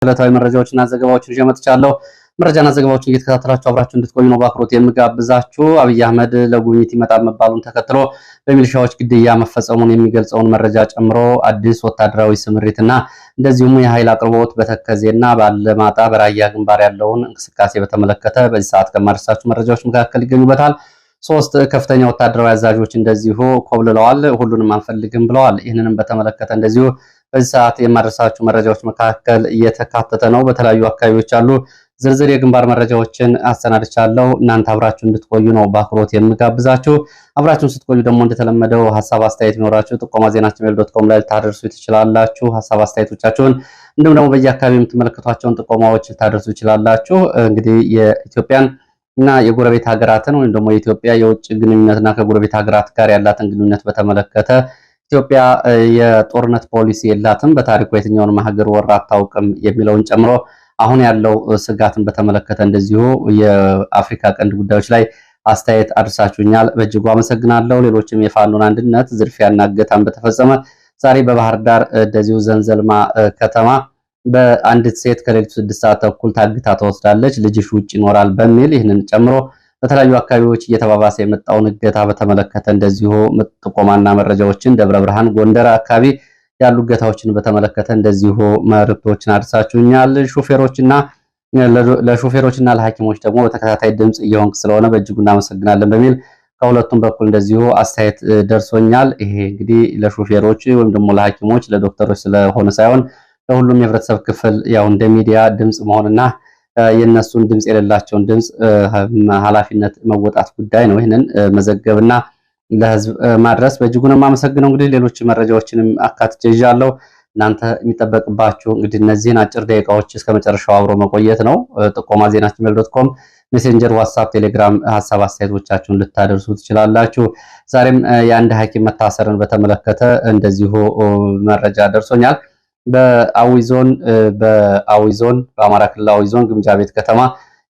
ዕለታዊ መረጃዎችና ዘገባዎችን ይዤ መጥቻለሁ። መረጃና ዘገባዎችን እየተከታተላችሁ አብራችሁ እንድትቆዩ ነው በአክብሮት የምጋብዛችሁ። አብይ አህመድ ለጉብኝት ይመጣል መባሉን ተከትሎ በሚሊሻዎች ግድያ መፈጸሙን የሚገልጸውን መረጃ ጨምሮ አዲስ ወታደራዊ ስምሪትና እንደዚሁም የኃይል አቅርቦት በተከዜና ባለማጣ በራያ ግንባር ያለውን እንቅስቃሴ በተመለከተ በዚህ ሰዓት ከማድረሳችሁ መረጃዎች መካከል ይገኙበታል። ሶስት ከፍተኛ ወታደራዊ አዛዦች እንደዚሁ ኮብልለዋል፣ ሁሉንም አንፈልግም ብለዋል። ይህንንም በተመለከተ እንደዚሁ በዚህ ሰዓት የማድረሳችሁ መረጃዎች መካከል እየተካተተ ነው። በተለያዩ አካባቢዎች ያሉ ዝርዝር የግንባር መረጃዎችን አሰናድቻለሁ። እናንተ አብራችሁ እንድትቆዩ ነው በአክብሮት የምጋብዛችሁ። አብራችሁን ስትቆዩ ደግሞ እንደተለመደው ሀሳብ አስተያየት ቢኖራችሁ ጥቆማ@gmail.com ላይ ልታደርሱ ትችላላችሁ። ሀሳብ አስተያየቶቻችሁን እንዲሁም ደግሞ በየአካባቢ የምትመለከቷቸውን ጥቆማዎች ልታደርሱ ትችላላችሁ። እንግዲህ የኢትዮጵያን እና የጎረቤት ሀገራትን ወይም ደግሞ የኢትዮጵያ የውጭ ግንኙነትና ከጎረቤት ሀገራት ጋር ያላትን ግንኙነት በተመለከተ ኢትዮጵያ የጦርነት ፖሊሲ የላትም፣ በታሪኩ የትኛውን ሀገር ወራ አታውቅም የሚለውን ጨምሮ አሁን ያለው ስጋትን በተመለከተ እንደዚሁ የአፍሪካ ቀንድ ጉዳዮች ላይ አስተያየት አድርሳችሁኛል፣ በእጅጉ አመሰግናለሁ። ሌሎችም የፋኖን አንድነት ዝርፊያና እገታን በተፈጸመ ዛሬ በባህር ዳር እንደዚሁ ዘንዘልማ ከተማ በአንዲት ሴት ከሌሊቱ 6 ሰዓት ተኩል ታግታ ተወስዳለች፣ ልጅሽ ውጭ ይኖራል በሚል ይህንን ጨምሮ በተለያዩ አካባቢዎች እየተባባሰ የመጣውን እገታ በተመለከተ እንደዚሁ ጥቆማና መረጃዎችን ደብረ ብርሃን፣ ጎንደር አካባቢ ያሉ እገታዎችን በተመለከተ እንደዚሁ መልእክቶችን አድርሳችሁኛል። ለሾፌሮችና ለሐኪሞች ደግሞ በተከታታይ ድምጽ እየሆንክ ስለሆነ በእጅጉ እናመሰግናለን በሚል ከሁለቱም በኩል እንደዚሁ አስተያየት ደርሶኛል። ይሄ እንግዲህ ለሾፌሮች ወይም ደግሞ ለሐኪሞች ለዶክተሮች ስለሆነ ሳይሆን ለሁሉም የህብረተሰብ ክፍል ያው እንደ ሚዲያ ድምጽ መሆንና የነሱን ድምጽ የሌላቸውን ድምጽ ኃላፊነት መወጣት ጉዳይ ነው። ይህንን መዘገብና ለህዝብ ማድረስ በእጅጉ ነው የማመሰግነው። እንግዲህ ሌሎች መረጃዎችንም አካትቼ ይዣለሁ። እናንተ የሚጠበቅባችሁ እንግዲህ እነዚህን አጭር ደቂቃዎች እስከ መጨረሻው አብሮ መቆየት ነው። ጥቆማ@gmail.com ሜሴንጀር፣ ዋትስአፕ፣ ቴሌግራም ሀሳብ አስተያየቶቻችሁን ልታደርሱ ትችላላችሁ። ዛሬም የአንድ ሐኪም መታሰርን በተመለከተ እንደዚሁ መረጃ ደርሶኛል። በአዊ ዞን በአማራ ክልል አዊ ዞን ግምጃ ቤት ከተማ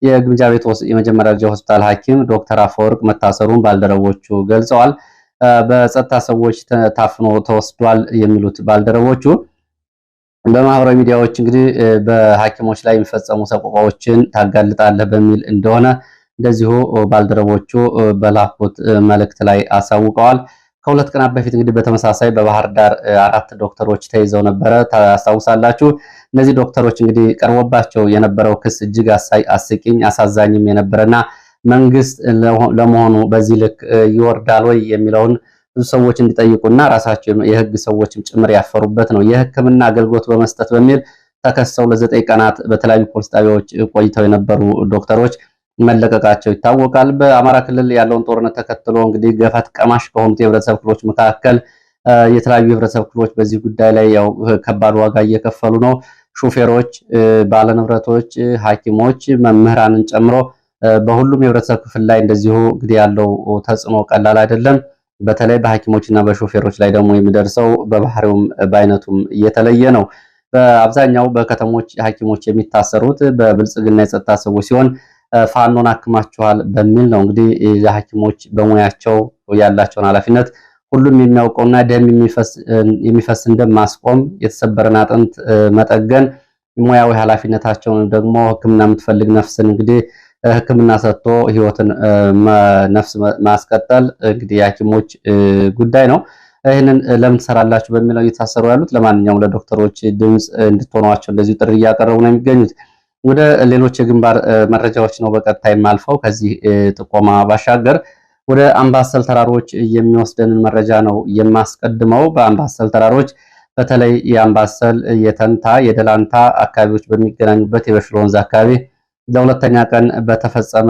የግምጃ ቤት የመጀመሪያ ደረጃ ሆስፒታል ሐኪም ዶክተር አፈወርቅ መታሰሩን ባልደረቦቹ ገልጸዋል። በጸጥታ ሰዎች ታፍኖ ተወስዷል የሚሉት ባልደረቦቹ በማህበራዊ ሚዲያዎች እንግዲህ በሐኪሞች ላይ የሚፈጸሙ ሰቆቃዎችን ታጋልጣለህ በሚል እንደሆነ እንደዚሁ ባልደረቦቹ በላኩት መልእክት ላይ አሳውቀዋል። ከሁለት ቀናት በፊት እንግዲህ በተመሳሳይ በባህር ዳር 4 ዶክተሮች ተይዘው ነበረ፣ ታስታውሳላችሁ። እነዚህ ዶክተሮች እንግዲህ ቀርቦባቸው የነበረው ክስ እጅግ አስቂኝ አሳዛኝም የነበረና መንግስት ለመሆኑ በዚህ ልክ ይወርዳል ወይ የሚለውን ብዙ ሰዎች እንዲጠይቁና ራሳቸው የህግ ሰዎችም ጭምር ያፈሩበት ነው። የሕክምና አገልግሎት በመስጠት በሚል ተከሰው ለ9 ቀናት በተለያዩ ፖሊስ ጣቢያዎች ቆይተው የነበሩ ዶክተሮች መለቀቃቸው ይታወቃል። በአማራ ክልል ያለውን ጦርነት ተከትሎ እንግዲህ ገፈት ቀማሽ ከሆኑት የህብረተሰብ ክፍሎች መካከል የተለያዩ የህብረተሰብ ክፍሎች በዚህ ጉዳይ ላይ ያው ከባድ ዋጋ እየከፈሉ ነው። ሹፌሮች፣ ባለንብረቶች፣ ሐኪሞች፣ መምህራንን ጨምሮ በሁሉም የህብረተሰብ ክፍል ላይ እንደዚሁ እንግዲህ ያለው ተጽዕኖ ቀላል አይደለም። በተለይ በሐኪሞችና በሹፌሮች ላይ ደግሞ የሚደርሰው በባህሪውም በአይነቱም እየተለየ ነው። በአብዛኛው በከተሞች ሐኪሞች የሚታሰሩት በብልጽግና የጸጥታ ሰዎች ሲሆን ፋኖን አክማችኋል በሚል ነው። እንግዲህ ለሐኪሞች በሙያቸው ያላቸውን ኃላፊነት ሁሉም የሚያውቀውና ደም የሚፈስን ደም ማስቆም፣ የተሰበረን አጥንት መጠገን ሙያዊ ኃላፊነታቸውን ደግሞ ሕክምና የምትፈልግ ነፍስን እንግዲህ ሕክምና ሰጥቶ ህይወትን ነፍስ ማስቀጠል እንግዲህ የሐኪሞች ጉዳይ ነው። ይህንን ለምን ትሰራላችሁ በሚለው እየታሰሩ ያሉት። ለማንኛውም ለዶክተሮች ድምጽ እንድትሆኗቸው እንደዚሁ ጥሪ እያቀረቡ ነው የሚገኙት። ወደ ሌሎች የግንባር መረጃዎች ነው በቀጥታ የማልፈው። ከዚህ ጥቆማ ባሻገር ወደ አምባሰል ተራሮች የሚወስደንን መረጃ ነው የማስቀድመው። በአምባሰል ተራሮች በተለይ የአምባሰል፣ የተንታ፣ የደላንታ አካባቢዎች በሚገናኙበት የበሽሎ ወንዝ አካባቢ ለሁለተኛ ቀን በተፈጸመ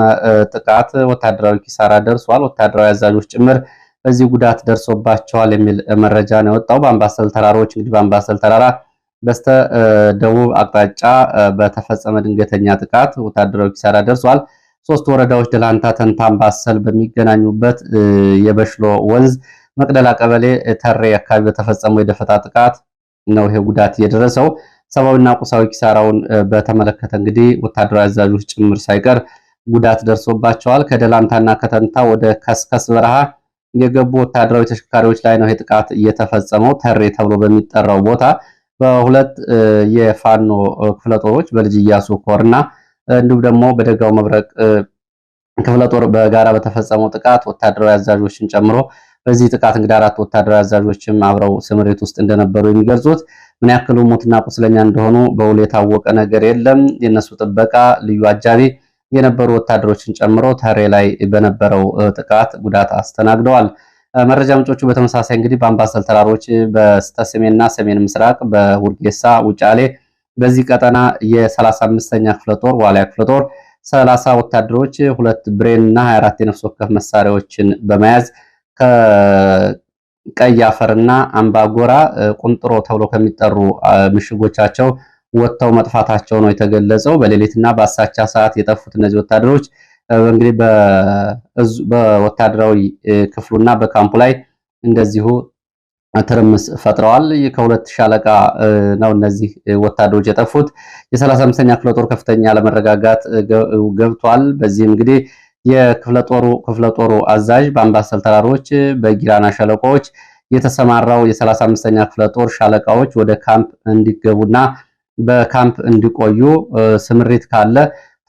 ጥቃት ወታደራዊ ኪሳራ ደርሷል። ወታደራዊ አዛዦች ጭምር በዚህ ጉዳት ደርሶባቸዋል የሚል መረጃ ነው የወጣው። በአምባሰል ተራሮች እንግዲህ በአምባሰል ተራራ በስተ ደቡብ አቅጣጫ በተፈጸመ ድንገተኛ ጥቃት ወታደራዊ ኪሳራ ደርሷል። 3 ወረዳዎች ደላንታ፣ ተንታ፣ አምባሰል በሚገናኙበት የበሽሎ ወንዝ መቅደላ ቀበሌ ተሬ አካባቢ በተፈጸመው የደፈጣ ጥቃት ነው ይሄ ጉዳት የደረሰው። ሰብአዊና ቁሳዊ ኪሳራውን በተመለከተ እንግዲህ ወታደራዊ አዛዦች ጭምር ሳይቀር ጉዳት ደርሶባቸዋል። ከደላንታና ከተንታ ወደ ከስከስ በረሃ የገቡ ወታደራዊ ተሽከርካሪዎች ላይ ነው ይሄ ጥቃት እየተፈጸመው። ተሬ ተብሎ በሚጠራው ቦታ በሁለት የፋኖ ክፍለ ጦሮች በልጅ ኢያሱ ኮርና እንዲሁም ደግሞ በደጋው መብረቅ ክፍለ ጦር በጋራ በተፈጸመው ጥቃት ወታደራዊ አዛዦችን ጨምሮ በዚህ ጥቃት እንግዲህ 4 ወታደራዊ አዛዦችም አብረው ስምሪት ውስጥ እንደነበሩ የሚገልጹት ምን ያክሉ ሞትና ቁስለኛ እንደሆኑ በውል የታወቀ ነገር የለም። የነሱ ጥበቃ ልዩ አጃቢ የነበሩ ወታደሮችን ጨምሮ ተሬ ላይ በነበረው ጥቃት ጉዳት አስተናግደዋል። መረጃ ምንጮቹ በተመሳሳይ እንግዲህ በአምባሰል ተራሮች በስተሰሜንና ሰሜን ምስራቅ በውርጌሳ ውጫሌ በዚህ ቀጠና የ35ኛ ክፍለ ጦር ዋልያ ክፍለ ጦር 30 ወታደሮች 2 ብሬን እና 24 የነፍስ ወከፍ መሳሪያዎችን በመያዝ ከቀይ አፈርና አምባጎራ ቁንጥሮ ተብሎ ከሚጠሩ ምሽጎቻቸው ወጥተው መጥፋታቸው ነው የተገለጸው። በሌሊትና በአሳቻ ሰዓት የጠፉት እነዚህ ወታደሮች እንግዲህ በወታደራዊ ክፍሉና በካምፑ ላይ እንደዚሁ ትርምስ ፈጥረዋል። ከ2 ሻለቃ ነው እነዚህ ወታደሮች የጠፉት። የ35ኛ ክፍለ ጦር ከፍተኛ ለመረጋጋት ገብቷል። በዚህም እንግዲህ የክፍለ ጦሩ አዛዥ በአምባሰል ተራሮች በጊራና ሸለቆዎች የተሰማራው የ35ኛ ክፍለ ጦር ሻለቃዎች ወደ ካምፕ እንዲገቡና በካምፕ እንዲቆዩ ስምሪት ካለ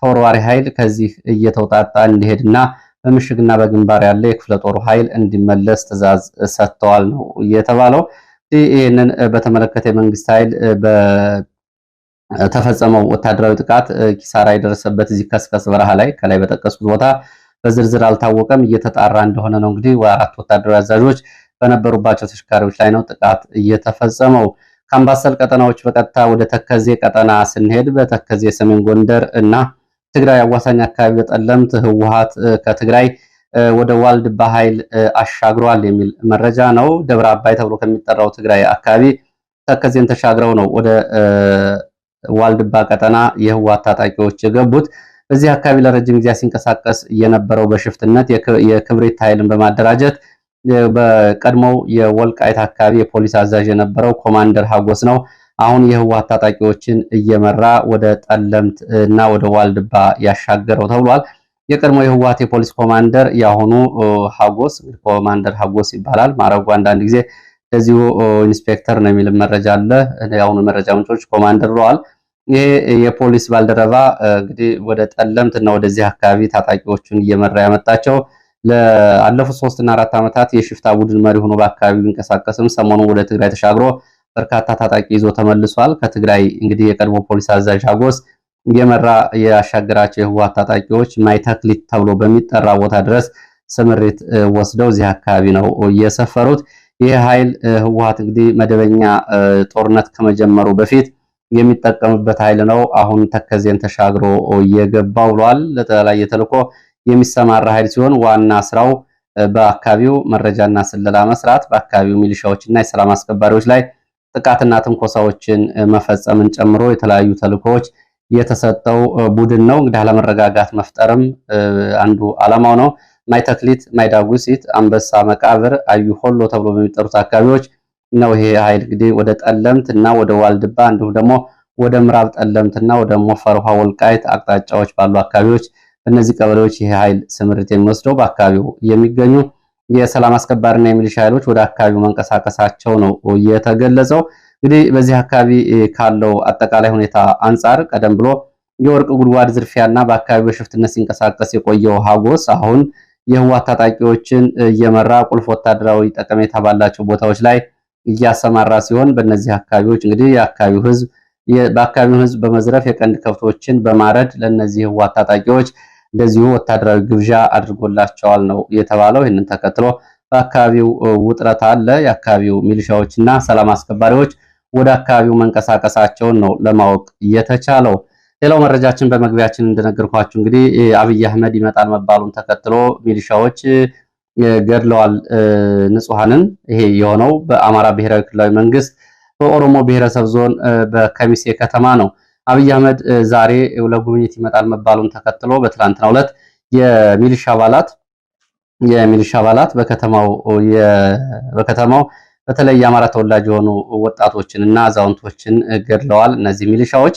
ተወርዋሪ ኃይል ከዚህ እየተውጣጣ እንዲሄድና በምሽግና በግንባር ያለ የክፍለ ጦሩ ኃይል እንዲመለስ ትዕዛዝ ሰጥተዋል ነው የተባለው። ይህንን በተመለከተ የመንግስት ኃይል በተፈጸመው ወታደራዊ ጥቃት ኪሳራ የደረሰበት እዚህ ከስከስ በረሃ ላይ ከላይ በጠቀስኩት ቦታ በዝርዝር አልታወቀም፣ እየተጣራ እንደሆነ ነው። እንግዲህ 4 ወታደራዊ አዛዦች በነበሩባቸው ተሽከርካሪዎች ላይ ነው ጥቃት እየተፈጸመው። ከአምባሰል ቀጠናዎች በቀጥታ ወደ ተከዜ ቀጠና ስንሄድ በተከዜ ሰሜን ጎንደር እና ትግራይ አዋሳኝ አካባቢ በጠለምት ህወሓት ከትግራይ ወደ ዋልድባ ኃይል አሻግሯል የሚል መረጃ ነው። ደብረ አባይ ተብሎ ከሚጠራው ትግራይ አካባቢ ተከዜን ተሻግረው ነው ወደ ዋልድባ ቀጠና የህወሓት ታጣቂዎች የገቡት። በዚህ አካባቢ ለረጅም ጊዜ ሲንቀሳቀስ የነበረው በሽፍትነት የክብሪት ኃይልን በማደራጀት በቀድሞው የወልቃይት አካባቢ የፖሊስ አዛዥ የነበረው ኮማንደር ሀጎስ ነው አሁን የህወሓት ታጣቂዎችን እየመራ ወደ ጠለምት እና ወደ ዋልድባ ያሻገረው ተብሏል። የቀድሞ የህወሓት የፖሊስ ኮማንደር ያሁኑ ሀጎስ ኮማንደር ሀጎስ ይባላል። ማረጉ አንዳንድ ጊዜ እንደዚሁ ኢንስፔክተር ነው የሚል መረጃ አለ። ያሁኑ መረጃ ምንጮች ኮማንደር ብለዋል። ይሄ የፖሊስ ባልደረባ እንግዲህ ወደ ጠለምት እና ወደዚህ አካባቢ ታጣቂዎቹን እየመራ ያመጣቸው ለአለፉት 3 እና 4 ዓመታት የሽፍታ ቡድን መሪ ሆኖ በአካባቢው ቢንቀሳቀስም ሰሞኑን ወደ ትግራይ ተሻግሮ በርካታ ታጣቂ ይዞ ተመልሷል። ከትግራይ እንግዲህ የቀድሞ ፖሊስ አዛዥ ሀጎስ እየመራ ያሻገራቸው የህወሓት ታጣቂዎች ማይተክሊት ተብሎ በሚጠራ ቦታ ድረስ ስምሪት ወስደው እዚህ አካባቢ ነው እየሰፈሩት። ይህ ኃይል ህወሓት እንግዲህ መደበኛ ጦርነት ከመጀመሩ በፊት የሚጠቀምበት ኃይል ነው። አሁን ተከዜን ተሻግሮ እየገባው ብሏል። ለተለያየ ተልዕኮ የሚሰማራ ኃይል ሲሆን ዋና ስራው በአካባቢው መረጃና ስለላ መስራት፣ በአካባቢው ሚሊሻዎችና የሰላም አስከባሪዎች ላይ ጥቃትና ትንኮሳዎችን መፈጸምን ጨምሮ የተለያዩ ተልዕኮዎች የተሰጠው ቡድን ነው። እንግዲህ አለመረጋጋት መፍጠርም አንዱ ዓላማው ነው። ማይተክሊት፣ ማይዳጉሲት፣ አንበሳ መቃብር፣ አዩ ሆሎ ተብሎ በሚጠሩት አካባቢዎች ነው ይሄ ኃይል እንግዲህ ወደ ጠለምት እና ወደ ዋልድባ እንዲሁም ደግሞ ወደ ምዕራብ ጠለምት እና ወደ ሞፈር ውሃ ወልቃይት አቅጣጫዎች ባሉ አካባቢዎች በእነዚህ ቀበሌዎች ይሄ ኃይል ስምሪት የሚወስደው በአካባቢው የሚገኙ የሰላም አስከባሪና የሚሊሻ ኃይሎች ወደ አካባቢው መንቀሳቀሳቸው ነው የተገለጸው። እንግዲህ በዚህ አካባቢ ካለው አጠቃላይ ሁኔታ አንጻር ቀደም ብሎ የወርቅ ጉድጓድ ዝርፊያና በአካባቢው በሽፍትነት ሲንቀሳቀስ የቆየው ሀጎስ አሁን የህወሓት ታጣቂዎችን እየመራ ቁልፍ ወታደራዊ ጠቀሜታ ባላቸው ቦታዎች ላይ እያሰማራ ሲሆን በእነዚህ አካባቢዎች እንግዲህ በአካባቢው ህዝብ በመዝረፍ የቀንድ ከብቶችን በማረድ ለእነዚህ ህወሓት ታጣቂዎች እንደዚሁ ወታደራዊ ግብዣ አድርጎላቸዋል ነው የተባለው። ይህንን ተከትሎ በአካባቢው ውጥረት አለ። የአካባቢው ሚሊሻዎችና ሰላም አስከባሪዎች ወደ አካባቢው መንቀሳቀሳቸውን ነው ለማወቅ የተቻለው። ሌላው መረጃችን በመግቢያችን እንደነገርኳችሁ እንግዲህ አብይ አህመድ ይመጣል መባሉን ተከትሎ ሚሊሻዎች ገድለዋል ንጹሃንን። ይሄ የሆነው በአማራ ብሔራዊ ክልላዊ መንግስት በኦሮሞ ብሔረሰብ ዞን በከሚሴ ከተማ ነው። አብይ አህመድ ዛሬ ለጉብኝት ይመጣል መባሉን ተከትሎ በትላንትናው ዕለት የሚሊሻ አባላት በከተማው በተለይ የአማራ ተወላጅ የሆኑ ወጣቶችን እና አዛውንቶችን ገድለዋል። እነዚህ ሚሊሻዎች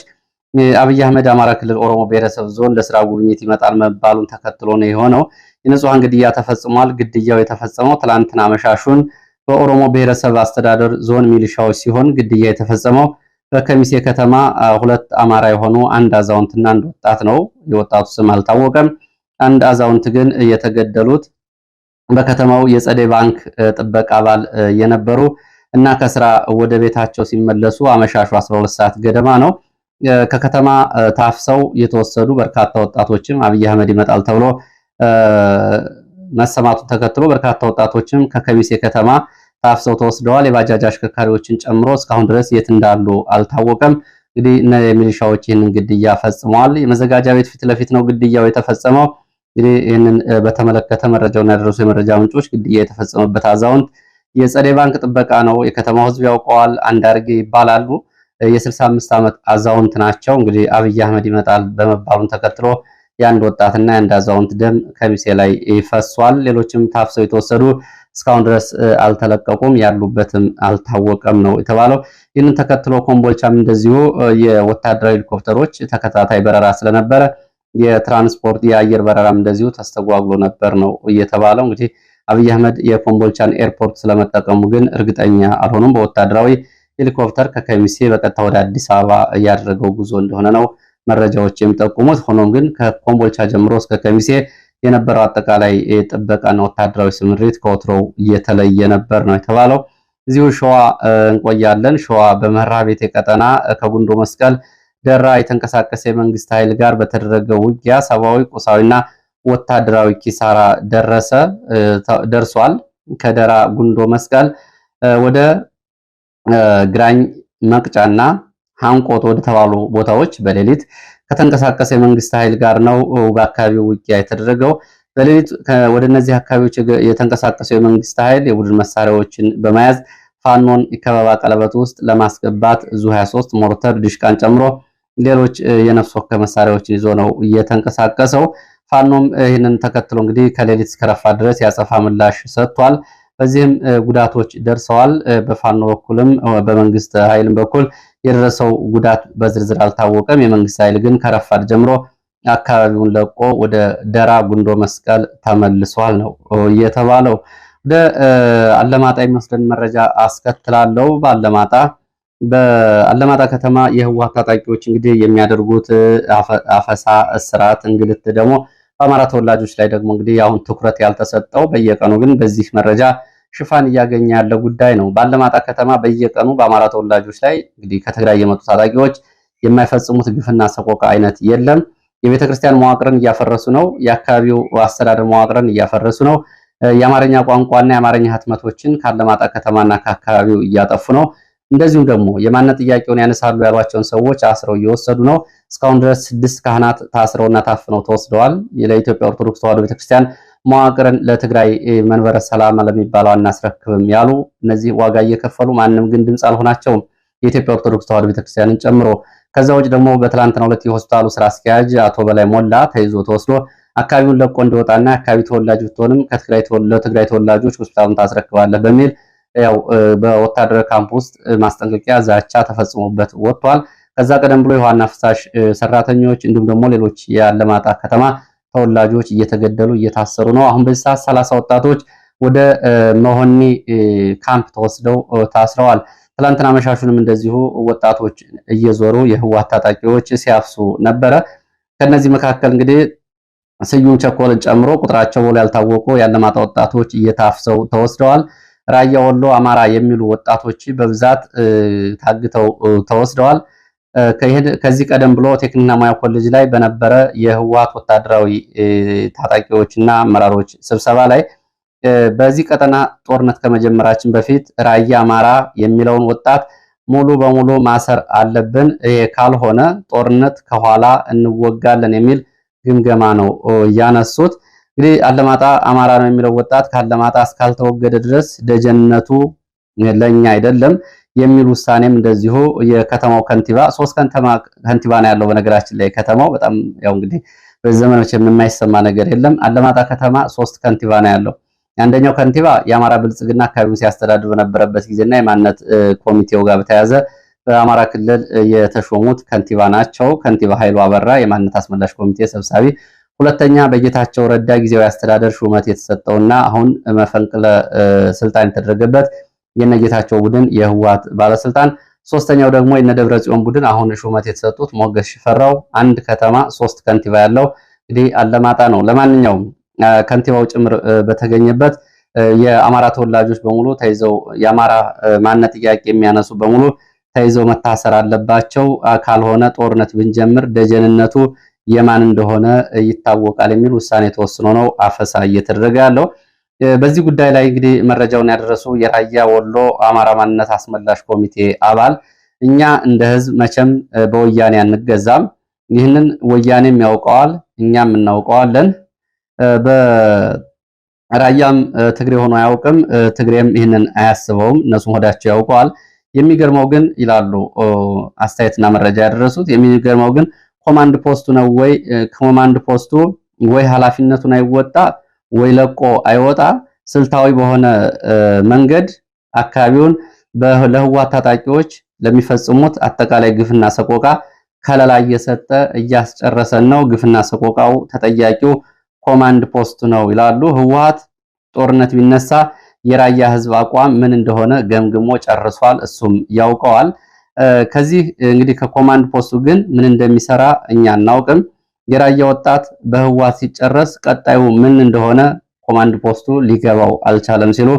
አብይ አህመድ አማራ ክልል ኦሮሞ ብሔረሰብ ዞን ለስራ ጉብኝት ይመጣል መባሉን ተከትሎ ነው የሆነው። የንጹሃን ግድያ ተፈጽሟል። ግድያው የተፈጸመው ትላንትና መሻሹን በኦሮሞ ብሔረሰብ አስተዳደር ዞን ሚሊሻዎች ሲሆን ግድያ የተፈጸመው በከሚሴ ከተማ ሁለት አማራ የሆኑ አንድ አዛውንትና አንድ ወጣት ነው። የወጣቱ ስም አልታወቀም። አንድ አዛውንት ግን የተገደሉት በከተማው የጸደይ ባንክ ጥበቃ አባል የነበሩ እና ከስራ ወደ ቤታቸው ሲመለሱ አመሻሹ 12 ሰዓት ገደማ ነው። ከከተማ ታፍሰው የተወሰዱ በርካታ ወጣቶችም አብይ አህመድ ይመጣል ተብሎ መሰማቱን ተከትሎ በርካታ ወጣቶችም ከከሚሴ ከተማ ታፍሰው ተወስደዋል። የባጃጅ አሽከርካሪዎችን ጨምሮ እስካሁን ድረስ የት እንዳሉ አልታወቀም። እንግዲህ ሚሊሻዎች ይህንን ግድያ ፈጽመዋል። የመዘጋጃ ቤት ፊት ለፊት ነው ግድያው የተፈጸመው። እንግዲህ ይህንን በተመለከተ መረጃውን ያደረሱ የመረጃ ምንጮች ግድያ የተፈጸመበት አዛውንት የጸደይ ባንክ ጥበቃ ነው፣ የከተማው ሕዝብ ያውቀዋል፣ አንዳርጌ ይባላሉ። የ65 ዓመት አዛውንት ናቸው። እንግዲህ አብይ አህመድ ይመጣል በመባሉን ተከትሎ የአንድ ወጣትና የአንድ አዛውንት ደም ከሚሴ ላይ ፈሷል። ሌሎችም ታፍሰው የተወሰዱ እስካሁን ድረስ አልተለቀቁም፣ ያሉበትም አልታወቀም ነው የተባለው። ይህንን ተከትሎ ኮምቦልቻም እንደዚሁ የወታደራዊ ሄሊኮፕተሮች ተከታታይ በረራ ስለነበረ የትራንስፖርት የአየር በረራም እንደዚሁ ተስተጓጉሎ ነበር ነው እየተባለው። እንግዲህ አብይ አህመድ የኮምቦልቻን ኤርፖርት ስለመጠቀሙ ግን እርግጠኛ አልሆኑም። በወታደራዊ ሄሊኮፕተር ከከሚሴ በቀጥታ ወደ አዲስ አበባ እያደረገው ጉዞ እንደሆነ ነው መረጃዎች የሚጠቁሙት። ሆኖም ግን ከኮምቦልቻ ጀምሮ እስከ ከሚሴ የነበረው አጠቃላይ ጥበቃና ወታደራዊ ስምሪት ከወትሮው እየተለየ ነበር ነው የተባለው። እዚሁ ሸዋ እንቆያለን። ሸዋ በመራቤቴ ቀጠና ከጉንዶ መስቀል ደራ የተንቀሳቀሰ የመንግስት ኃይል ጋር በተደረገው ውጊያ ሰብአዊ፣ ቁሳዊና ወታደራዊ ኪሳራ ደርሷል። ከደራ ጉንዶ መስቀል ወደ ግራኝ መቅጫና ሃንቆት ወደ ተባሉ ቦታዎች በሌሊት ከተንቀሳቀሰ የመንግስት ኃይል ጋር ነው በአካባቢው ውጊያ የተደረገው። በሌሊት ወደ እነዚህ አካባቢዎች የተንቀሳቀሰው የመንግስት ኃይል የቡድን መሳሪያዎችን በመያዝ ፋኖን ከበባ ቀለበት ውስጥ ለማስገባት ዙ 23 ሞርተር፣ ዲሽቃን ጨምሮ ሌሎች የነፍስ ወከፍ መሳሪያዎችን ይዞ ነው እየተንቀሳቀሰው። ፋኖም ይህንን ተከትሎ እንግዲህ ከሌሊት እስከ ረፋድ ድረስ ያጸፋ ምላሽ ሰጥቷል። በዚህም ጉዳቶች ደርሰዋል። በፋኖ በኩልም በመንግስት ኃይልም በኩል የደረሰው ጉዳት በዝርዝር አልታወቀም። የመንግስት ኃይል ግን ከረፋድ ጀምሮ አካባቢውን ለቆ ወደ ደራ ጉንዶ መስቀል ተመልሷል ነው የተባለው። ወደ አለማጣ የሚወስደን መረጃ አስከትላለሁ። በአለማጣ ከተማ የህወሓት ታጣቂዎች እንግዲህ የሚያደርጉት አፈሳ፣ እስራት፣ እንግልት ደግሞ በአማራ ተወላጆች ላይ ደግሞ እንግዲህ አሁን ትኩረት ያልተሰጠው በየቀኑ ግን በዚህ መረጃ ሽፋን እያገኘ ያለ ጉዳይ ነው። በአለማጣ ከተማ በየቀኑ በአማራ ተወላጆች ላይ እንግዲህ ከትግራይ የመጡ ታጣቂዎች የማይፈጽሙት ግፍና ሰቆቃ አይነት የለም። የቤተክርስቲያን መዋቅርን እያፈረሱ ነው። የአካባቢው አስተዳደር መዋቅርን እያፈረሱ ነው። የአማርኛ ቋንቋና የአማርኛ ህትመቶችን ከአለማጣ ከተማና ከአካባቢው እያጠፉ ነው። እንደዚሁም ደግሞ የማንነት ጥያቄውን ያነሳሉ ያሏቸውን ሰዎች አስረው እየወሰዱ ነው። እስካሁን ድረስ 6 ካህናት ታስረውና ታፍነው ተወስደዋል። ለኢትዮጵያ ኦርቶዶክስ ተዋሕዶ ቤተክርስቲያን መዋቅርን ለትግራይ መንበረ ሰላማ ለሚባለው አናስረክብም ያሉ እነዚህ ዋጋ እየከፈሉ ማንም ግን ድምፅ አልሆናቸውም፣ የኢትዮጵያ ኦርቶዶክስ ተዋሕዶ ቤተክርስቲያንን ጨምሮ። ከዛ ውጭ ደግሞ በትላንትናው ዕለት የሆስፒታሉ ስራ አስኪያጅ አቶ በላይ ሞላ ተይዞ ተወስዶ አካባቢውን ለቆ እንዲወጣና አካባቢ ተወላጅ ብትሆንም ለትግራይ ተወላጆች ሆስፒታሉን ታስረክባለህ በሚል ያው በወታደራዊ ካምፕ ውስጥ ማስጠንቀቂያ ዛቻ ተፈጽሞበት ወጥቷል። ከዛ ቀደም ብሎ የውሃና ፍሳሽ ሰራተኞች እንዲሁም ደግሞ ሌሎች የአለማጣ ከተማ ተወላጆች እየተገደሉ እየታሰሩ ነው። አሁን በዚህ ሰዓት 30 ወጣቶች ወደ መሆኒ ካምፕ ተወስደው ታስረዋል። ትላንትና መሻሹንም እንደዚሁ ወጣቶች እየዞሩ የህወሓት ታጣቂዎች ሲያፍሱ ነበረ። ከነዚህ መካከል እንግዲህ ስዩም ቸኮልን ጨምሮ ቁጥራቸው ያልታወቁ የአለማጣ ወጣቶች እየታፍሰው ተወስደዋል። ራያ ወሎ አማራ የሚሉ ወጣቶች በብዛት ታግተው ተወስደዋል። ከዚህ ቀደም ብሎ ቴክኒክና ሙያ ኮሌጅ ላይ በነበረ የህወሓት ወታደራዊ ታጣቂዎችና አመራሮች ስብሰባ ላይ በዚህ ቀጠና ጦርነት ከመጀመራችን በፊት ራያ አማራ የሚለውን ወጣት ሙሉ በሙሉ ማሰር አለብን፣ ይሄ ካልሆነ ጦርነት ከኋላ እንወጋለን የሚል ግምገማ ነው ያነሱት። እንግዲህ አለማጣ አማራ ነው የሚለው ወጣት ከአለማጣ እስካልተወገደ ድረስ ደጀነቱ ለኛ አይደለም የሚል ውሳኔም እንደዚሁ የከተማው ከንቲባ 3 ከንቲባ ነው ያለው። በነገራችን ላይ ከተማው በጣም ያው እንግዲህ በዘመኖች የማይሰማ ነገር የለም። አለማጣ ከተማ 3 ከንቲባ ነው ያለው። አንደኛው ከንቲባ የአማራ ብልጽግና አካባቢውን ሲያስተዳድር በነበረበት ጊዜና የማንነት ኮሚቴው ጋር በተያያዘ በአማራ ክልል የተሾሙት ከንቲባ ናቸው። ከንቲባ ኃይሉ አበራ የማንነት አስመላሽ ኮሚቴ ሰብሳቢ። ሁለተኛ በጌታቸው ረዳ ጊዜያዊ አስተዳደር ሹመት የተሰጠውና አሁን መፈንቅለ ስልጣን የተደረገበት የነጌታቸው ቡድን የህወሓት ባለስልጣን ሶስተኛው ደግሞ የነደብረጽዮን ቡድን አሁን ሹመት የተሰጡት ሞገስ ሽፈራው አንድ ከተማ 3 ከንቲባ ያለው እንግዲህ አለማጣ ነው። ለማንኛውም ከንቲባው ጭምር በተገኘበት የአማራ ተወላጆች በሙሉ ተይዘው የአማራ ማንነት ጥያቄ የሚያነሱ በሙሉ ተይዘው መታሰር አለባቸው፣ ካልሆነ ጦርነት ብንጀምር ደጀንነቱ የማን እንደሆነ ይታወቃል የሚል ውሳኔ ተወስኖ ነው አፈሳ እየተደረገ ያለው። በዚህ ጉዳይ ላይ እንግዲህ መረጃውን ያደረሱ የራያ ወሎ አማራ ማንነት አስመላሽ ኮሚቴ አባል እኛ እንደ ህዝብ መቼም በወያኔ አንገዛም፣ ይህንን ወያኔም ያውቀዋል፣ እኛም እናውቀዋለን። በራያም ትግሬ ሆኖ አያውቅም፣ ትግሬም ይህንን አያስበውም፣ እነሱም ሆዳቸው ያውቀዋል። የሚገርመው ግን ይላሉ አስተያየትና መረጃ ያደረሱት፣ የሚገርመው ግን ኮማንድ ፖስቱ ነው ወይ ኮማንድ ፖስቱ ወይ ኃላፊነቱን አይወጣ ወይ ለቆ አይወጣ፣ ስልታዊ በሆነ መንገድ አካባቢውን ለህወሓት ታጣቂዎች ለሚፈጽሙት አጠቃላይ ግፍና ሰቆቃ ከለላ እየሰጠ እያስጨረሰን ነው። ግፍና ሰቆቃው ተጠያቂው ኮማንድ ፖስቱ ነው ይላሉ። ህወሓት ጦርነት ቢነሳ የራያ ህዝብ አቋም ምን እንደሆነ ገምግሞ ጨርሷል፣ እሱም ያውቀዋል። ከዚህ እንግዲህ ከኮማንድ ፖስቱ ግን ምን እንደሚሰራ እኛ እናውቅም። የራያ ወጣት በህወሓት ሲጨረስ ቀጣዩ ምን እንደሆነ ኮማንድ ፖስቱ ሊገባው አልቻለም ሲሉ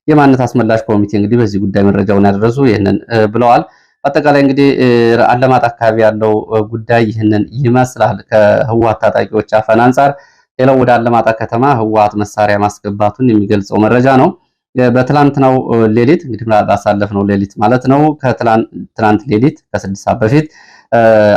የማንነት አስመላሽ ኮሚቴ እንግዲህ በዚህ ጉዳይ መረጃውን ያደረሱ ይህንን ብለዋል። አጠቃላይ እንግዲህ አለማጣ አካባቢ ያለው ጉዳይ ይህንን ይመስላል ከህወሓት ታጣቂዎች አፈና አንጻር። ሌላው ወደ አለማጣ ከተማ ህወሓት መሳሪያ ማስገባቱን የሚገልጸው መረጃ ነው። በትላንትናው ሌሊት እንግዲህ ባሳለፍነው ሌሊት ማለት ነው ከትላንት ሌሊት ከ6 ሰዓት በፊት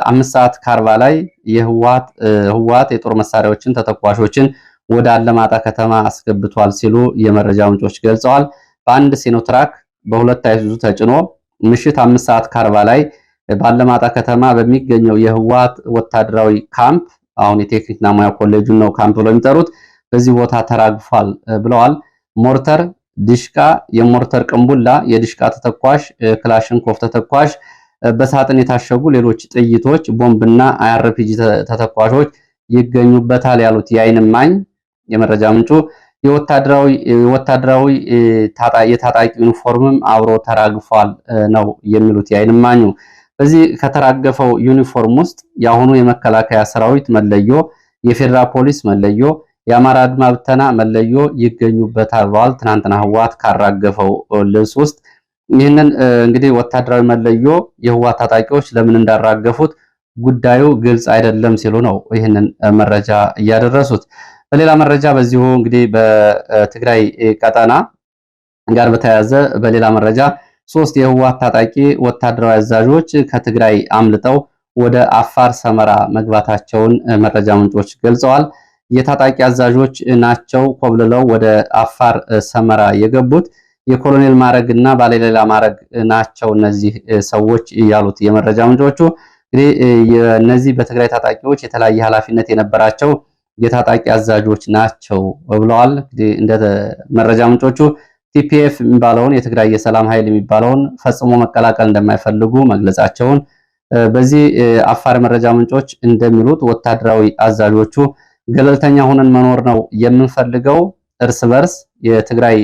5:40 ላይ የህወሓት የጦር መሳሪያዎችን ተተኳሾችን ወደ አለማጣ ከተማ አስገብቷል ሲሉ የመረጃ ምንጮች ገልጸዋል። በአንድ ሲኖትራክ በሁለት አይሱዙ ተጭኖ ምሽት 5:40 ላይ በአለማጣ ከተማ በሚገኘው የህወሓት ወታደራዊ ካምፕ አሁን የቴክኒክና ሙያ ኮሌጁን ነው ካምፕ ብለው የሚጠሩት በዚህ ቦታ ተራግፏል ብለዋል። ሞርተር፣ ዲሽቃ፣ የሞርተር ቅንቡላ፣ የዲሽቃ ተተኳሽ፣ ክላሽንኮቭ ተተኳሽ፣ በሳጥን የታሸጉ ሌሎች ጥይቶች፣ ቦምብና አርፒጂ ተተኳሾች ይገኙበታል ያሉት የዓይን እማኝ የመረጃ ምንጩ የወታደራዊ የታጣቂ ዩኒፎርምም አብሮ ተራግፏል ነው የሚሉት የዓይን እማኙ። በዚህ ከተራገፈው ዩኒፎርም ውስጥ የአሁኑ የመከላከያ ሰራዊት መለዮ፣ የፌዴራል ፖሊስ መለዮ፣ የአማራ አድማ ብተና መለዮ ይገኙበታል ብለዋል። ትናንትና ህወሓት ካራገፈው ልብስ ውስጥ ይህንን እንግዲህ ወታደራዊ መለዮ የህወሓት ታጣቂዎች ለምን እንዳራገፉት ጉዳዩ ግልጽ አይደለም ሲሉ ነው ይህንን መረጃ እያደረሱት። በሌላ መረጃ በዚሁ እንግዲህ በትግራይ ቀጠና ጋር በተያያዘ በሌላ መረጃ 3 የህወሓት ታጣቂ ወታደራዊ አዛዦች ከትግራይ አምልጠው ወደ አፋር ሰመራ መግባታቸውን መረጃ ምንጮች ገልጸዋል። የታጣቂ አዛዦች ናቸው ኮብልለው ወደ አፋር ሰመራ የገቡት። የኮሎኔል ማዕረግ እና ባለሌላ ማዕረግ ናቸው እነዚህ ሰዎች ያሉት የመረጃ ምንጮቹ። እንግዲህ እነዚህ በትግራይ ታጣቂዎች የተለያየ ኃላፊነት የነበራቸው የታጣቂ አዛዦች ናቸው ብለዋል። እንግዲህ እንደ መረጃ ምንጮቹ ቲፒኤፍ የሚባለውን የትግራይ የሰላም ኃይል የሚባለውን ፈጽሞ መቀላቀል እንደማይፈልጉ መግለጻቸውን በዚህ አፋር መረጃ ምንጮች እንደሚሉት ወታደራዊ አዛዦቹ ገለልተኛ ሆነን መኖር ነው የምንፈልገው፣ እርስ በርስ የትግራይ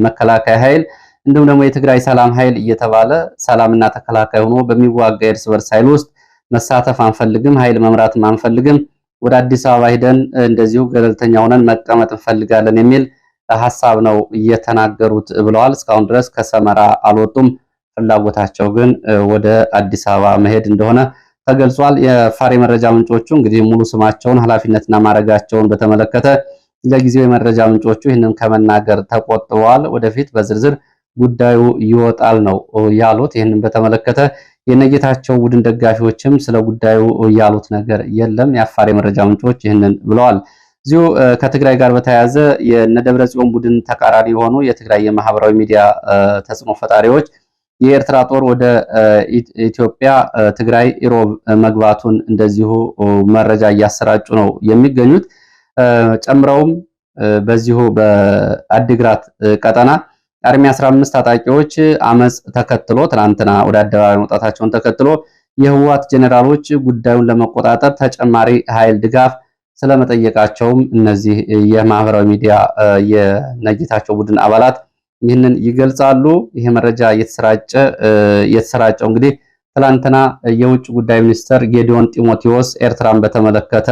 መከላከያ ኃይል እንዲሁም ደግሞ የትግራይ ሰላም ኃይል እየተባለ ሰላምና ተከላካይ ሆኖ በሚዋጋ እርስ በርስ ኃይል ውስጥ መሳተፍ አንፈልግም፣ ኃይል መምራትም አንፈልግም፣ ወደ አዲስ አበባ ሄደን እንደዚሁ ገለልተኛ ሆነን መቀመጥ እንፈልጋለን የሚል ሐሳብ ነው እየተናገሩት ብለዋል። እስካሁን ድረስ ከሰመራ አልወጡም። ፍላጎታቸው ግን ወደ አዲስ አበባ መሄድ እንደሆነ ተገልጿል። የአፋር መረጃ ምንጮቹ እንግዲህ ሙሉ ስማቸውን ኃላፊነትና ማዕረጋቸውን በተመለከተ ለጊዜው የመረጃ ምንጮቹ ይህንን ከመናገር ተቆጥበዋል። ወደፊት በዝርዝር ጉዳዩ ይወጣል ነው ያሉት። ይህንን በተመለከተ የነጌታቸው ቡድን ደጋፊዎችም ስለ ጉዳዩ ያሉት ነገር የለም። የአፋር መረጃ ምንጮች ይህንን ብለዋል። እዚሁ ከትግራይ ጋር በተያያዘ የነደብረጽዮን ቡድን ተቃራኒ የሆኑ የትግራይ የማህበራዊ ሚዲያ ተጽዕኖ ፈጣሪዎች የኤርትራ ጦር ወደ ኢትዮጵያ ትግራይ ኢሮብ መግባቱን እንደዚሁ መረጃ እያሰራጩ ነው የሚገኙት። ጨምረውም በዚሁ በአዲግራት ቀጠና አርሚ 15 ታጣቂዎች አመጽ ተከትሎ ትናንትና ወደ አደባባይ መውጣታቸውን ተከትሎ የህወሓት ጄኔራሎች ጉዳዩን ለመቆጣጠር ተጨማሪ ኃይል ድጋፍ ስለመጠየቃቸውም እነዚህ የማህበራዊ ሚዲያ የነጌታቸው ቡድን አባላት ይህንን ይገልጻሉ። ይሄ መረጃ የተሰራጨው እንግዲህ ትላንትና የውጭ ጉዳይ ሚኒስትር ጌዲዮን ጢሞቴዎስ ኤርትራን በተመለከተ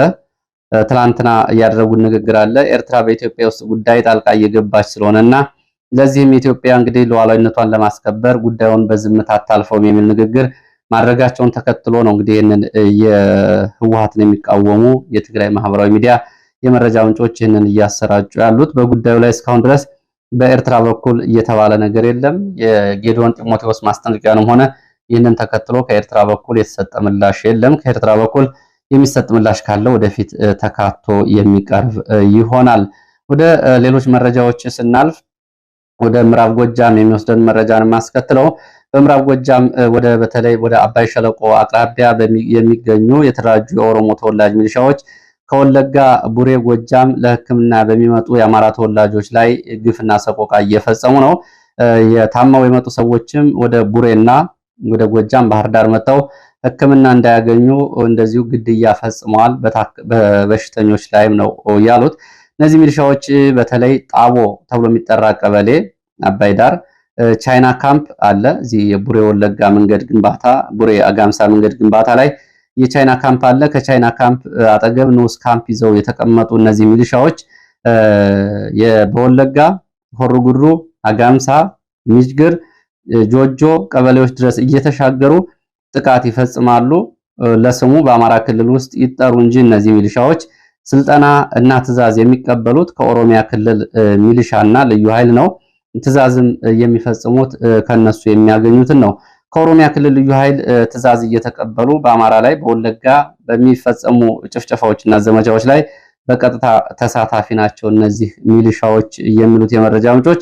ትላንትና ያደረጉት ንግግር አለ። ኤርትራ በኢትዮጵያ ውስጥ ጉዳይ ጣልቃ እየገባች ስለሆነና ለዚህም ኢትዮጵያ እንግዲህ ሉዓላዊነቷን ለማስከበር ጉዳዩን በዝምታ አታልፈውም የሚል ንግግር ማድረጋቸውን ተከትሎ ነው እንግዲህ ይህንን የህወሓትን የሚቃወሙ የትግራይ ማህበራዊ ሚዲያ የመረጃ ምንጮች ይህንን እያሰራጩ ያሉት። በጉዳዩ ላይ እስካሁን ድረስ በኤርትራ በኩል እየተባለ ነገር የለም። የጌዲዮን ጢሞቴዎስ ማስጠንቀቂያንም ሆነ ይህንን ተከትሎ ከኤርትራ በኩል የተሰጠ ምላሽ የለም። ከኤርትራ በኩል የሚሰጥ ምላሽ ካለ ወደፊት ተካቶ የሚቀርብ ይሆናል። ወደ ሌሎች መረጃዎች ስናልፍ ወደ ምዕራብ ጎጃም የሚወስደን መረጃን ማስከትለው በምዕራብ ጎጃም በተለይ ወደ አባይ ሸለቆ አቅራቢያ የሚገኙ የተደራጁ የኦሮሞ ተወላጅ ሚሊሻዎች ከወለጋ ቡሬ ጎጃም ለሕክምና በሚመጡ የአማራ ተወላጆች ላይ ግፍና ሰቆቃ እየፈጸሙ ነው። የታመው የመጡ ሰዎችም ወደ ቡሬና ወደ ጎጃም ባህር ዳር መጥተው ሕክምና እንዳያገኙ እንደዚሁ ግድያ ፈጽመዋል። በበሽተኞች ላይም ነው ያሉት። እነዚህ ሚሊሻዎች በተለይ ጣቦ ተብሎ የሚጠራ ቀበሌ አባይ ዳር ቻይና ካምፕ አለ። እዚህ የቡሬ ወለጋ መንገድ ግንባታ ቡሬ አጋምሳ መንገድ ግንባታ ላይ የቻይና ካምፕ አለ። ከቻይና ካምፕ አጠገብ ንዑስ ካምፕ ይዘው የተቀመጡ እነዚህ ሚሊሻዎች በወለጋ ሆሮ ጉድሩ፣ አጋምሳ፣ ሚጅግር፣ ጆጆ ቀበሌዎች ድረስ እየተሻገሩ ጥቃት ይፈጽማሉ። ለስሙ በአማራ ክልል ውስጥ ይጠሩ እንጂ እነዚህ ሚሊሻዎች ስልጠና እና ትዕዛዝ የሚቀበሉት ከኦሮሚያ ክልል ሚሊሻና ልዩ ኃይል ነው። ትዕዛዝም የሚፈጽሙት ከነሱ የሚያገኙትን ነው። ከኦሮሚያ ክልል ልዩ ኃይል ትዕዛዝ እየተቀበሉ በአማራ ላይ በወለጋ በሚፈጸሙ ጭፍጨፋዎችና ዘመቻዎች ላይ በቀጥታ ተሳታፊ ናቸው እነዚህ ሚሊሻዎች የሚሉት የመረጃ ምንጮች።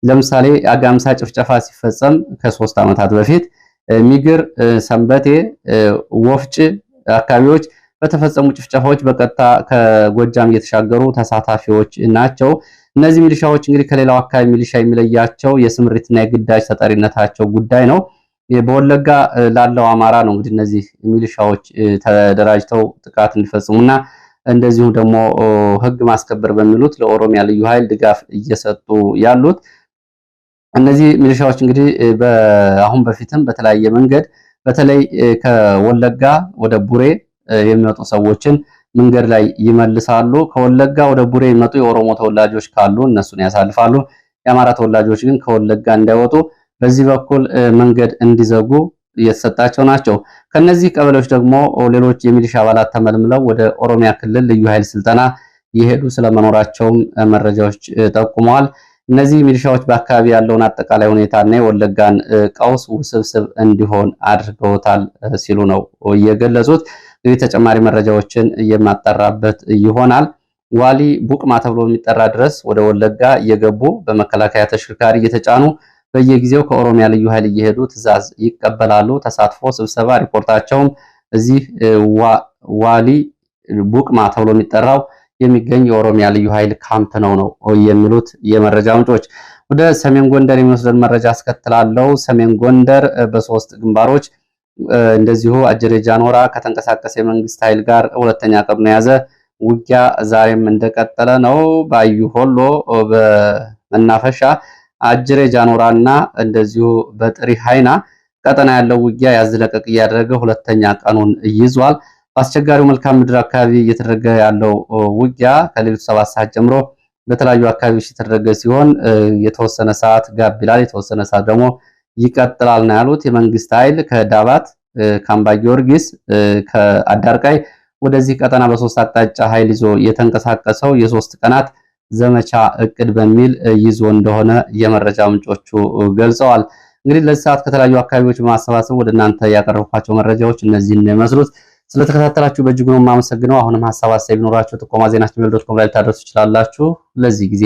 ለምሳሌ አጋምሳ ጭፍጨፋ ሲፈጸም ከ3 ዓመታት በፊት ሚግር፣ ሰንበቴ፣ ወፍጭ አካባቢዎች በተፈጸሙ ጭፍጨፋዎች በቀጥታ ከጎጃም እየተሻገሩ ተሳታፊዎች ናቸው። እነዚህ ሚሊሻዎች እንግዲህ ከሌላው አካባቢ ሚሊሻ የሚለያቸው የስምሪትና የግዳጅ ተጠሪነታቸው ጉዳይ ነው። በወለጋ ላለው አማራ ነው እንግዲህ እነዚህ ሚሊሻዎች ተደራጅተው ጥቃት እንዲፈጽሙና እንደዚሁም ደግሞ ሕግ ማስከበር በሚሉት ለኦሮሚያ ልዩ ኃይል ድጋፍ እየሰጡ ያሉት። እነዚህ ሚሊሻዎች እንግዲህ አሁን በፊትም በተለያየ መንገድ በተለይ ከወለጋ ወደ ቡሬ የሚመጡ ሰዎችን መንገድ ላይ ይመልሳሉ። ከወለጋ ወደ ቡሬ የሚመጡ የኦሮሞ ተወላጆች ካሉ እነሱን ያሳልፋሉ። የአማራ ተወላጆች ግን ከወለጋ እንዳይወጡ በዚህ በኩል መንገድ እንዲዘጉ እየተሰጣቸው ናቸው። ከነዚህ ቀበሌዎች ደግሞ ሌሎች የሚሊሻ አባላት ተመልምለው ወደ ኦሮሚያ ክልል ልዩ ኃይል ስልጠና የሄዱ ስለመኖራቸውም መረጃዎች ጠቁመዋል። እነዚህ ሚሊሻዎች በአካባቢ ያለውን አጠቃላይ ሁኔታና የወለጋን ቀውስ ውስብስብ እንዲሆን አድርገውታል ሲሉ ነው የገለጹት። እንግዲህ ተጨማሪ መረጃዎችን የማጠራበት ይሆናል። ዋሊ ቡቅማ ተብሎ የሚጠራ ድረስ ወደ ወለጋ እየገቡ በመከላከያ ተሽከርካሪ እየተጫኑ በየጊዜው ከኦሮሚያ ልዩ ኃይል እየሄዱ ትዕዛዝ ይቀበላሉ። ተሳትፎ፣ ስብሰባ፣ ሪፖርታቸውም እዚህ ዋሊ ቡቅማ ተብሎ የሚጠራው የሚገኝ የኦሮሚያ ልዩ ኃይል ካምፕ ነው የሚሉት የመረጃ ምንጮች። ወደ ሰሜን ጎንደር የሚወስደን መረጃ አስከትላለው። ሰሜን ጎንደር በ3 ግንባሮች እንደዚሁ አጀሬ ጃኖራ ከተንቀሳቀሰ የመንግስት ኃይል ጋር ሁለተኛ ቀኑን የያዘ ውጊያ ዛሬም እንደቀጠለ ነው። ባዩ ሆሎ በመናፈሻ አጀሬ ጃኖራና እንደዚሁ በጥሪ ሃይና ቀጠና ያለው ውጊያ ያዝለቀቅ እያደረገ ሁለተኛ ቀኑን ይዟል። በአስቸጋሪው መልክዓ ምድር አካባቢ እየተደረገ ያለው ውጊያ ከሌሊቱ 7 ሰዓት ጀምሮ በተለያዩ አካባቢዎች የተደረገ ሲሆን የተወሰነ ሰዓት ጋብ ይላል፣ የተወሰነ ሰዓት ደግሞ ይቀጥላል ነው ያሉት። የመንግስት ኃይል ከዳባት፣ ከአምባ ጊዮርጊስ፣ ከአዳርቃይ ወደዚህ ቀጠና በ3 አቅጣጫ ኃይል ይዞ የተንቀሳቀሰው የ3 ቀናት ዘመቻ እቅድ በሚል ይዞ እንደሆነ የመረጃ ምንጮቹ ገልጸዋል። እንግዲህ ለዚህ ሰዓት ከተለያዩ አካባቢዎች በማሰባሰብ ወደ እናንተ ያቀረብኳቸው መረጃዎች እነዚህን የመስሉት። ስለተከታተላችሁ በእጅጉ ነው የማመሰግነው። አሁንም ሐሳብ አስተያየት ቢኖራችሁ ጥቆማ ዜናችን@gmail.com ላይ ልታደርሱ ትችላላችሁ። ለዚህ ጊዜ